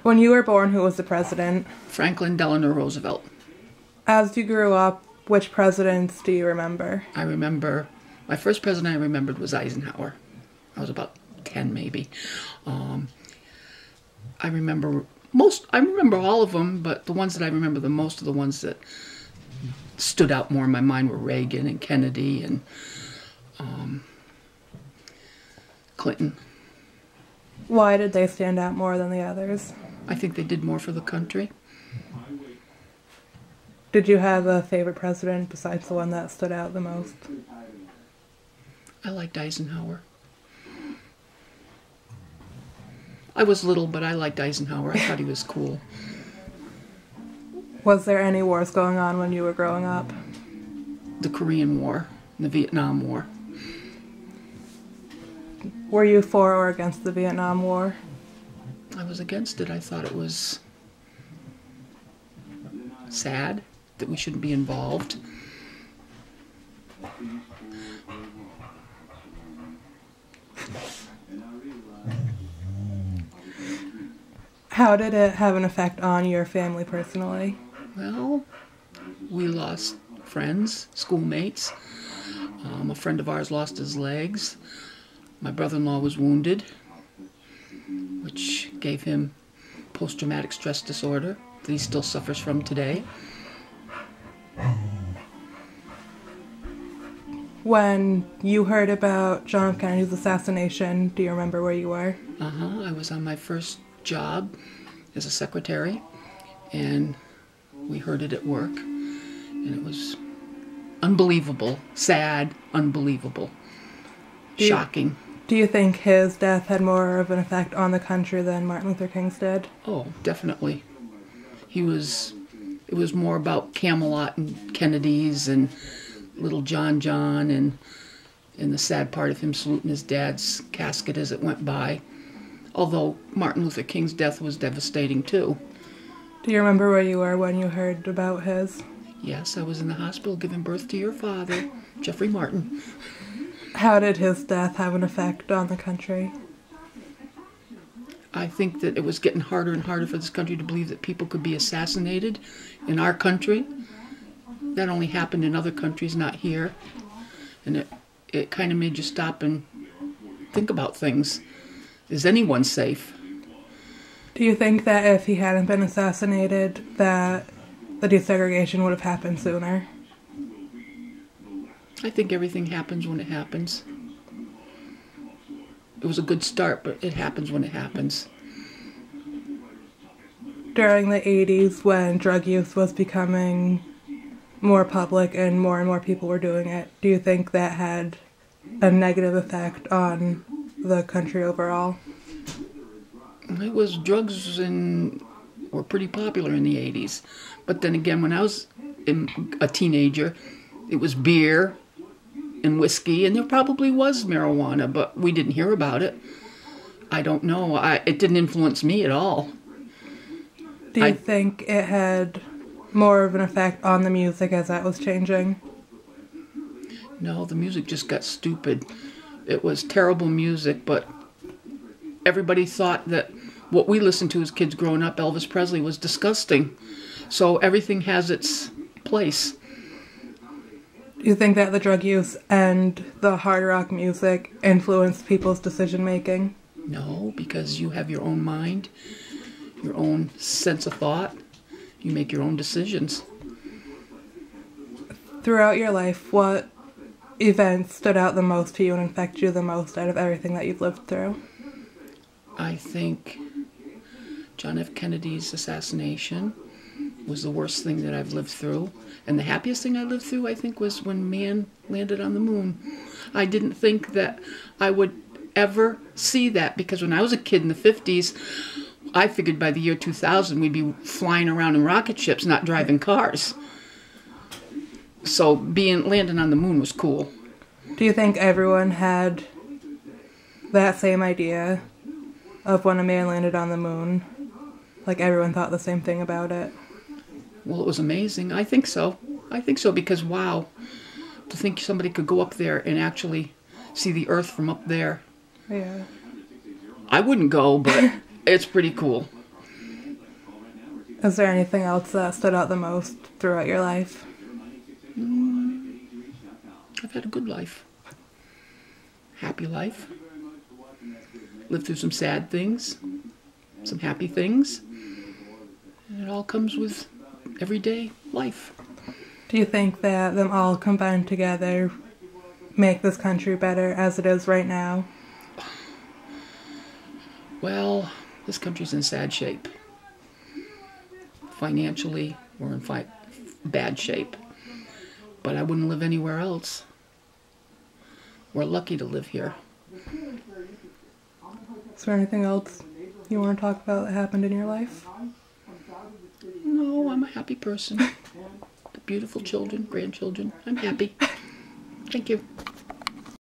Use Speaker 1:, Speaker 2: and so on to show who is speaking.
Speaker 1: When you were born, who was the president?
Speaker 2: Franklin Delano Roosevelt.
Speaker 1: As you grew up, which presidents do you remember?
Speaker 2: I remember, my first president I remembered was Eisenhower. I was about 10 maybe. I remember all of them, but the ones that I remember the most are the ones that stood out more in my mind were Reagan and Kennedy and Clinton.
Speaker 1: Why did they stand out more than the others?
Speaker 2: I think they did more for the country.
Speaker 1: Did you have a favorite president besides the one that stood out the most?
Speaker 2: I liked Eisenhower. I was little, but I liked Eisenhower. I thought he was cool.
Speaker 1: Was there any wars going on when you were growing up?
Speaker 2: The Korean War, the Vietnam War.
Speaker 1: Were you for or against the Vietnam War?
Speaker 2: I was against it. I thought it was sad that we shouldn't be involved.
Speaker 1: How did it have an effect on your family personally?
Speaker 2: Well, we lost friends, schoolmates. A friend of ours lost his legs. My brother-in-law was wounded, which gave him post-traumatic stress disorder that he still suffers from today.
Speaker 1: When you heard about John F. Kennedy's assassination, do you remember where you were?
Speaker 2: I was on my first job as a secretary, and we heard it at work, and it was unbelievable, sad, unbelievable, shocking.
Speaker 1: Do you think his death had more of an effect on the country than Martin Luther King's did?
Speaker 2: Oh, definitely. It was more about Camelot and Kennedy's and little John and the sad part of him saluting his dad's casket as it went by. Although Martin Luther King's death was devastating too.
Speaker 1: Do you remember where you were when you heard about his?
Speaker 2: Yes, I was in the hospital giving birth to your father, Jeffrey Martin.
Speaker 1: How did his death have an effect on the country?
Speaker 2: I think that it was getting harder and harder for this country to believe that people could be assassinated in our country. That only happened in other countries, not here. And it kind of made you stop and think about things. Is anyone safe?
Speaker 1: Do you think that if he hadn't been assassinated, that the desegregation would have happened sooner?
Speaker 2: I think everything happens when it happens. It was a good start, but it happens when it happens.
Speaker 1: During the 80s, when drug use was becoming more public and more people were doing it, do you think that had a negative effect on the country overall?
Speaker 2: It was drugs were pretty popular in the 80s. But then again, when I was a teenager, it was beer and whiskey, and there probably was marijuana, but we didn't hear about it. I don't know. It didn't influence me at all.
Speaker 1: Do you think it had more of an effect on the music as that was changing?
Speaker 2: No, the music just got stupid. It was terrible music, but everybody thought that what we listened to as kids growing up, Elvis Presley, was disgusting. So everything has its place.
Speaker 1: Do you think that the drug use and the hard rock music influenced people's decision making?
Speaker 2: No, because you have your own mind, your own sense of thought. You make your own decisions.
Speaker 1: Throughout your life, what events stood out the most to you and affected you the most out of everything that you've lived through?
Speaker 2: I think John F. Kennedy's assassination was the worst thing that I've lived through. And the happiest thing I lived through, I think, was when man landed on the moon. I didn't think that I would ever see that, because when I was a kid in the 50s, I figured by the year 2000 we'd be flying around in rocket ships, not driving cars. So landing on the moon was cool.
Speaker 1: Do you think everyone had that same idea of when a man landed on the moon? Like everyone thought the same thing about it?
Speaker 2: Well, it was amazing. I think so. I think so, because wow, to think somebody could go up there and actually see the Earth from up there.
Speaker 1: Yeah.
Speaker 2: I wouldn't go, but it's pretty cool.
Speaker 1: Is there anything else that stood out the most throughout your life?
Speaker 2: I've had a good life. Happy life. Lived through some sad things, some happy things. And it all comes with everyday life.
Speaker 1: Do you think that them all combined together make this country better as it is right now?
Speaker 2: Well, this country's in sad shape. Financially, we're in bad shape. But I wouldn't live anywhere else. We're lucky to live here.
Speaker 1: Is there anything else you want to talk about that happened in your life?
Speaker 2: No, I'm a happy person. The beautiful children, grandchildren. I'm happy. Thank you.